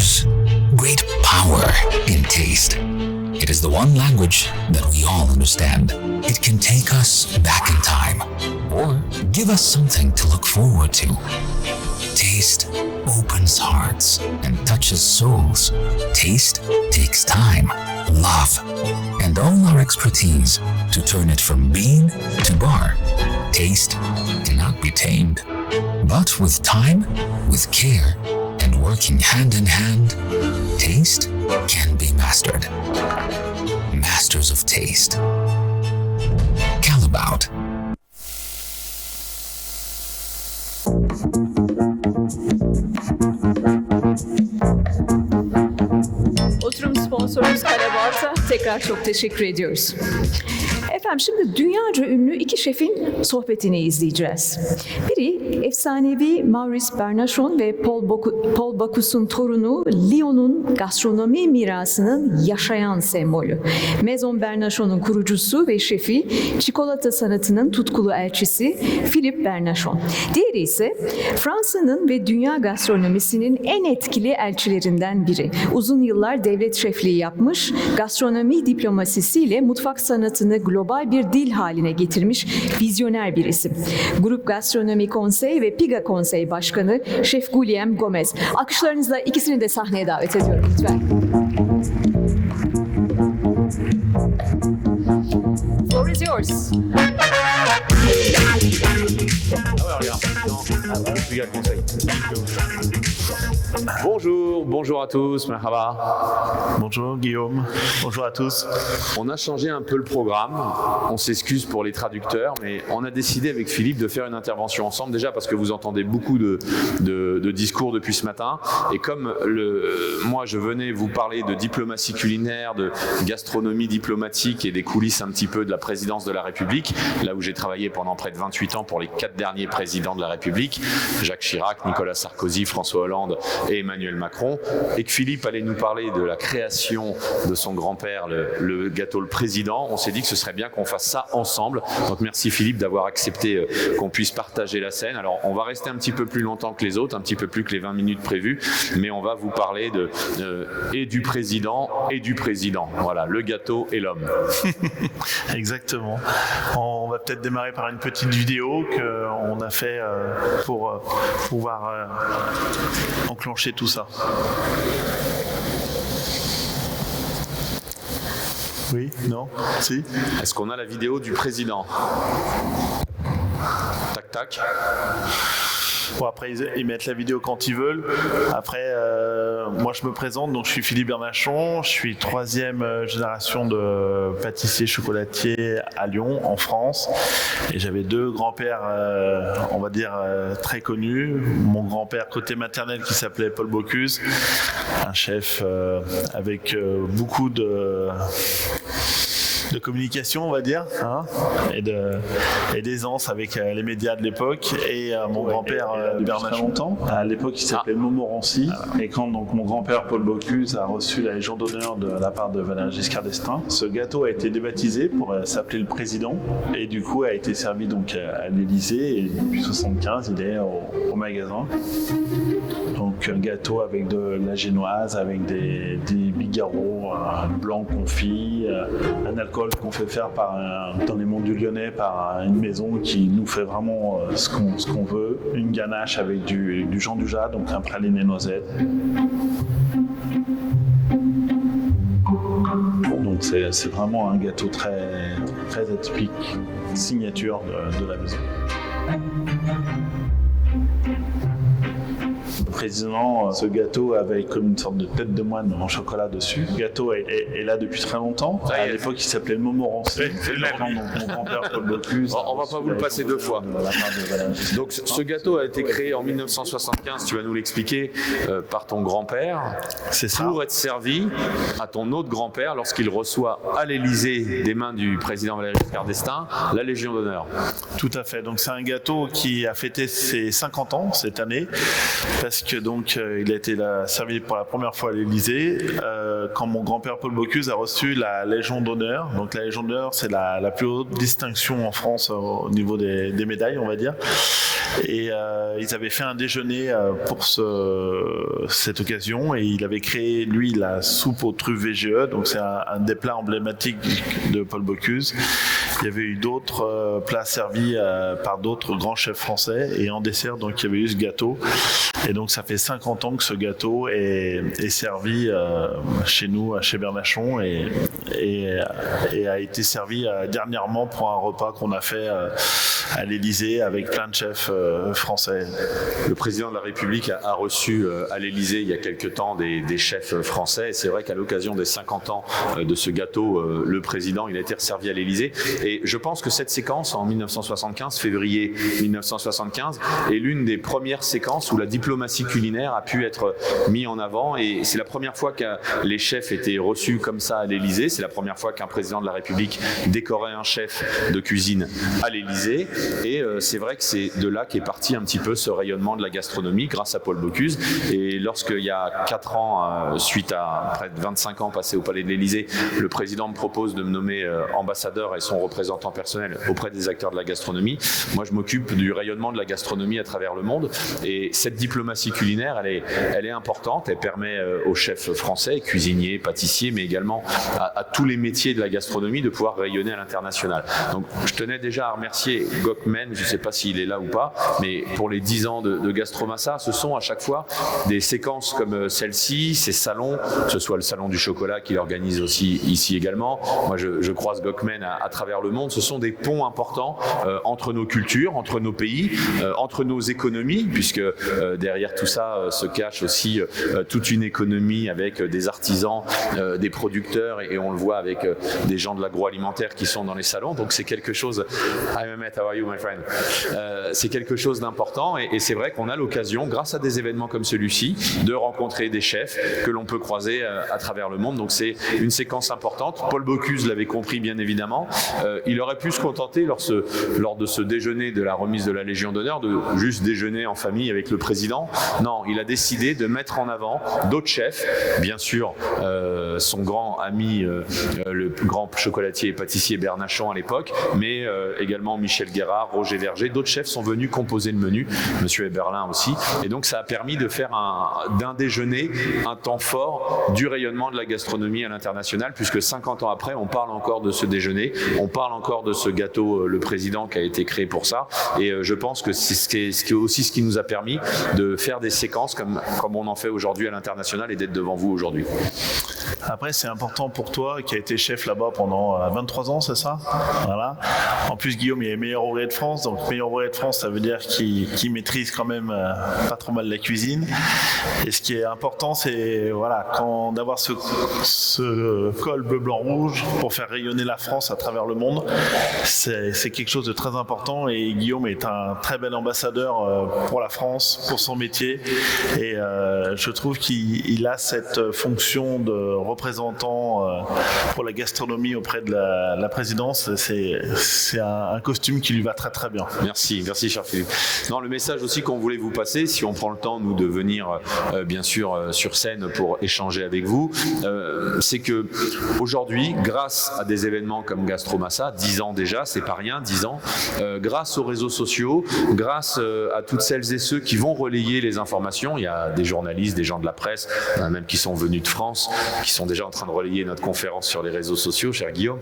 There's great power in taste. It is the one language that we all understand. It can take us back in time or give us something to look forward to. Taste opens hearts and touches souls. Taste takes time, love, and all our expertise to turn it from bean to bar. Taste cannot be tamed. But with time, with care, and working hand in hand, taste can be mastered. Masters of Taste. Calabout. Oturum sponsorumuz Calabout'a tekrar çok teşekkür ediyoruz. Efendim şimdi dünyaca ünlü iki şefin sohbetini izleyeceğiz. Biri efsanevi Maurice Bernachon ve Paul Bocuse torunu Lyon'un gastronomi mirasının yaşayan sembolü. Maison Bernachon'un kurucusu ve şefi, çikolata sanatının tutkulu elçisi Philippe Bernachon. Diğeri ise Fransa'nın ve dünya gastronomisinin en etkili elçilerinden biri. Uzun yıllar devlet şefliği yapmış, gastronomi diplomasisiyle mutfak sanatını global bir dil haline getirmiş vizyoner bir isim. Grup Gastronomi Konsey ve Piga Konsey Başkanı Şef Guillaume Gomez. Alkışlarınızla ikisini de sahneye davet ediyorum lütfen. Floor is yours. Bonjour à tous, merhaba. Bonjour Guillaume, bonjour à tous. On a changé un peu le programme, on s'excuse pour les traducteurs, mais on a décidé avec Philippe de faire une intervention ensemble, déjà parce que vous entendez beaucoup de discours depuis ce matin, et comme moi je venais vous parler de diplomatie culinaire, de gastronomie diplomatique et des coulisses un petit peu de la présidence de la République, là où j'ai travaillé pendant près de 28 ans pour les 4 derniers présidents de la République, Jacques Chirac, Nicolas Sarkozy, François Hollande et Emmanuel Macron, et que Philippe allait nous parler de la création de son grand-père, le gâteau Le Président. On s'est dit que ce serait bien qu'on fasse ça ensemble. Donc merci Philippe d'avoir accepté qu'on puisse partager la scène. Alors on va rester un petit peu plus longtemps que les autres, un petit peu plus que les 20 minutes prévues, mais on va vous parler et du président et du président. Voilà, le gâteau et l'homme. Exactement. On va peut-être démarrer par une petite vidéo qu'on a fait pour pouvoir enclencher tout ça. Oui, non, si. Est-ce qu'on a la vidéo du président? Tac, tac. Bon, après, ils mettent la vidéo quand ils veulent. Après, moi, je me présente. Donc, je suis Philippe Bernachon. Je suis 3e génération de pâtissier chocolatier à Lyon, en France. Et j'avais 2 grands-pères, on va dire, très connus. Mon grand-père côté maternel qui s'appelait Paul Bocuse, un chef avec beaucoup de communication, on va dire, hein, et d'aisance avec les médias de l'époque. Et mon grand-père Bernachon, longtemps. À l'époque, il s'appelait Montmorency. Et quand donc mon grand-père Paul Bocuse a reçu la Légion d'honneur de la part de Valéry Giscard d'Estaing, ce gâteau a été débaptisé pour s'appeler le Président. Et du coup, a été servi donc à l'Élysée. Et depuis 1975, il est au magasin. Donc un gâteau avec de la génoise, avec des bigarreaux blancs confits, un alcool qu'on fait faire dans les monts du Lyonnais par une maison qui nous fait vraiment ce qu'on veut. Une ganache avec du Jean Dujat, donc un praliné noisette. Donc c'est vraiment un gâteau très, très atypique, signature de la maison. Président, ce gâteau avait comme une sorte de tête de moine en chocolat dessus. Le gâteau est là depuis très longtemps. À l'époque, il s'appelait le Montmorency. C'est le même. Donc, mon grand-père Paul Bocuse. On va pas vous le passer 2 fois. Donc ce gâteau a été créé en 1975, tu vas nous l'expliquer, par ton grand-père. C'est ça. Pour être servi à ton autre grand-père lorsqu'il reçoit à l'Élysée des mains du président Valéry Giscard d'Estaing la Légion d'honneur. Tout à fait. Donc c'est un gâteau qui a fêté ses 50 ans cette année parce que donc il a été servi pour la première fois à l'Élysée quand mon grand-père Paul Bocuse a reçu la Légion d'honneur. Donc la Légion d'honneur, c'est la plus haute distinction en France au niveau des médailles, on va dire. Et ils avaient fait un déjeuner pour cette occasion et il avait créé, lui, la soupe aux truffes VGE. Donc c'est un des plats emblématiques de Paul Bocuse. Il y avait eu d'autres plats servis par d'autres grands chefs français et en dessert, donc il y avait eu ce gâteau. Et donc ça fait 50 ans que ce gâteau est servi chez nous, chez Bernachon et a été servi dernièrement pour un repas qu'on a fait à l'Élysée avec plein de chefs français. Le président de la République a reçu à l'Élysée il y a quelques temps des chefs français et c'est vrai qu'à l'occasion des 50 ans de ce gâteau, le président il a été servi à l'Élysée et je pense que cette séquence en 1975, février 1975, est l'une des premières séquences où la diplomatie culinaire a pu être mise en avant et c'est la première fois que les chefs étaient reçus comme ça à l'Élysée, c'est la première fois qu'un président de la République décorait un chef de cuisine à l'Élysée et c'est vrai que c'est de là qu'est parti un petit peu ce rayonnement de la gastronomie grâce à Paul Bocuse et lorsqu'il y a 4 ans, suite à près de 25 ans passés au Palais de l'Élysée, le président me propose de me nommer ambassadeur et son représentant personnel auprès des acteurs de la gastronomie. Moi, je m'occupe du rayonnement de la gastronomie à travers le monde et cette diplomatie culinaire, elle est importante. Elle permet aux chefs français, cuisiniers, pâtissiers, mais également à tous les métiers de la gastronomie de pouvoir rayonner à l'international. Donc, je tenais déjà à remercier Gokmen, je ne sais pas s'il est là ou pas, mais pour les 10 ans de Gastromassa, ce sont à chaque fois des séquences comme celle-ci, ces salons, que ce soit le salon du chocolat qu'il organise aussi ici également. Moi, je croise Gokmen à travers le monde. Ce sont des ponts importants entre nos cultures, entre nos pays, entre nos économies, puisque derrière tout ça se cache aussi toute une économie avec des artisans, des producteurs, et on le voit avec des gens de l'agroalimentaire qui sont dans les salons. Donc c'est quelque chose. Hi Mehmet, how are you, my friend? C'est quelque chose d'important, et c'est vrai qu'on a l'occasion, grâce à des événements comme celui-ci, de rencontrer des chefs que l'on peut croiser à travers le monde. Donc c'est une séquence importante. Paul Bocuse l'avait compris, bien évidemment. Il aurait pu se contenter lors de ce déjeuner de la remise de la Légion d'honneur de juste déjeuner en famille avec le président. Non, il a décidé de mettre en avant d'autres chefs, bien sûr son grand ami, le grand chocolatier et pâtissier Bernachon à l'époque, mais également Michel Guérard, Roger Verger. D'autres chefs sont venus composer le menu, Monsieur Eberlin aussi, et donc ça a permis de faire d'un déjeuner un temps fort du rayonnement de la gastronomie à l'international, puisque 50 ans après, on parle encore de ce déjeuner, on parle encore de ce gâteau, le président, qui a été créé pour ça, et je pense que c'est aussi ce qui nous a permis de faire des séquences comme on en fait aujourd'hui à l'international et d'être devant vous aujourd'hui. Après, c'est important pour toi, qui a été chef là-bas pendant 23 ans, c'est ça? Voilà. En plus, Guillaume, il est meilleur ouvrier de France, donc meilleur ouvrier de France, ça veut dire qu'il maîtrise quand même pas trop mal la cuisine. Et ce qui est important, c'est d'avoir ce col bleu, blanc, rouge pour faire rayonner la France à travers le monde. C'est quelque chose de très important, et Guillaume est un très bel ambassadeur pour la France, pour son métier, et je trouve qu'il a cette fonction de représentant pour la gastronomie auprès de la présidence. C'est un costume qui lui va très très bien. Merci cher Philippe. Non, le message aussi qu'on voulait vous passer, si on prend le temps nous de venir bien sûr sur scène pour échanger avec vous, c'est que aujourd'hui, grâce à des événements comme Gastromassa, 10 ans déjà, c'est pas rien, 10 ans, grâce aux réseaux sociaux, grâce à toutes celles et ceux qui vont relayer les informations, il y a des journalistes, des gens de la presse, même qui sont venus de France, qui sont déjà en train de relayer notre conférence sur les réseaux sociaux, cher Guillaume.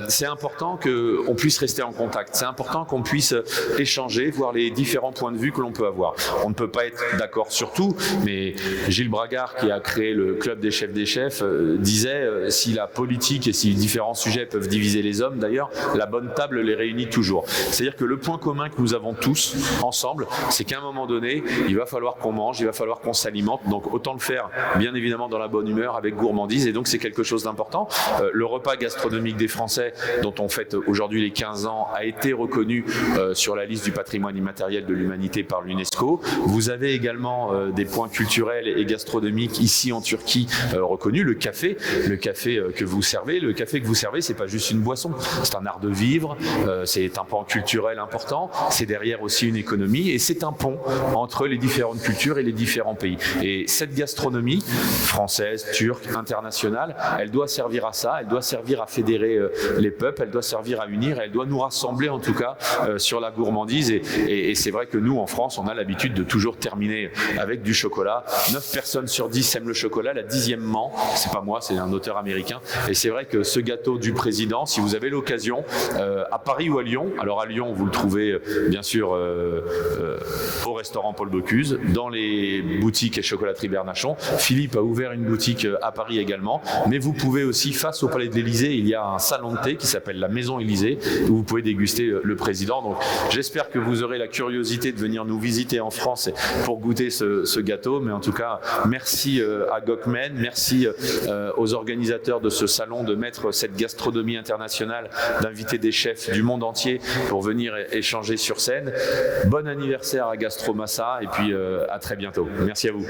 C'est important qu'on puisse rester en contact, c'est important qu'on puisse échanger, voir les différents points de vue que l'on peut avoir. On ne peut pas être d'accord sur tout, mais Gilles Bragard, qui a créé le club des chefs, disait si la politique et si les différents sujets peuvent diviser les hommes, d'ailleurs, la bonne table les réunit toujours. C'est-à-dire que le point commun que nous avons tous ensemble, c'est qu'à un moment donné, il va falloir qu'on mange, il va falloir qu'on s'alimente, donc autant le faire bien évidemment dans la bonne humeur, avec avec gourmandise, et donc c'est quelque chose d'important. Le repas gastronomique des Français, dont on fête aujourd'hui les 15 ans, a été reconnu sur la liste du patrimoine immatériel de l'humanité par l'UNESCO. Vous avez également des points culturels et gastronomiques ici en Turquie reconnus. Le café que vous servez. Le café que vous servez, c'est pas juste une boisson, c'est un art de vivre, c'est un pan culturel important, c'est derrière aussi une économie, et c'est un pont entre les différentes cultures et les différents pays. Et cette gastronomie française, turque, internationale, elle doit servir à ça, elle doit servir à fédérer les peuples, elle doit servir à unir, elle doit nous rassembler en tout cas sur la gourmandise, et c'est vrai que nous en France, on a l'habitude de toujours terminer avec du chocolat. 9 personnes sur 10 aiment le chocolat, la 10e ment, c'est pas moi, c'est un auteur américain, et c'est vrai que ce gâteau du président, si vous avez l'occasion, à Paris ou à Lyon, alors à Lyon vous le trouvez bien sûr au restaurant Paul Bocuse, dans les boutiques et chocolateries Bernachon. Philippe a ouvert une boutique à Paris également, mais vous pouvez aussi, face au Palais de l'Élysée, il y a un salon de thé qui s'appelle la Maison Élysée, où vous pouvez déguster le président. Donc j'espère que vous aurez la curiosité de venir nous visiter en France pour goûter ce gâteau, mais en tout cas merci à Gokmen, merci aux organisateurs de ce salon de mettre cette gastronomie internationale, d'inviter des chefs du monde entier pour venir échanger sur scène. Bon anniversaire à Gastromassa, et puis à très bientôt. Merci à vous.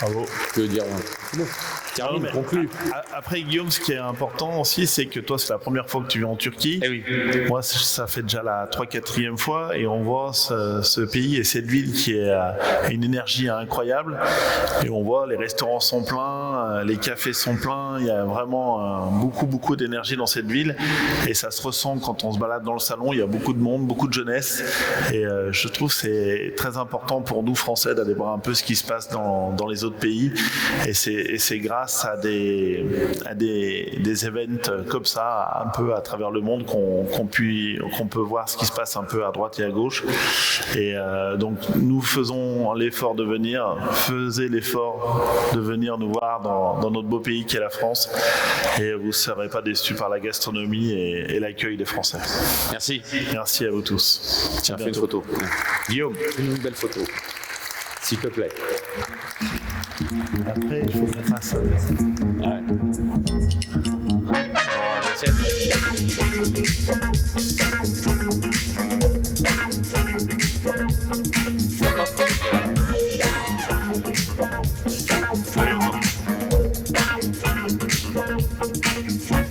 Bravo. Que dire Termine, conclu. Après, Guillaume, ce qui est important aussi, c'est que toi, c'est la première fois que tu viens en Turquie. Eh oui. Moi, ça fait déjà la 3-4e fois, et on voit ce pays et cette ville qui a une énergie incroyable. Et on voit les restaurants sont pleins, les cafés sont pleins. Il y a vraiment beaucoup d'énergie dans cette ville, et ça se ressent quand on se balade dans le salon. Il y a beaucoup de monde, beaucoup de jeunesse, et je trouve que c'est très important pour nous Français d'aller voir un peu ce qui se passe dans les autres pays, et c'est grâce à des events comme ça un peu à travers le monde qu'on peut voir ce qui se passe un peu à droite et à gauche, et donc nous faisons l'effort de venir, faisez l'effort de venir nous voir dans notre beau pays qui est la France, et vous ne serez pas déçus par la gastronomie et l'accueil des Français. Merci à vous tous. Tiens, fais une photo. Guillaume, une belle photo, s'il te plaît. Après, il faut que je fasse. Ouais. Merci.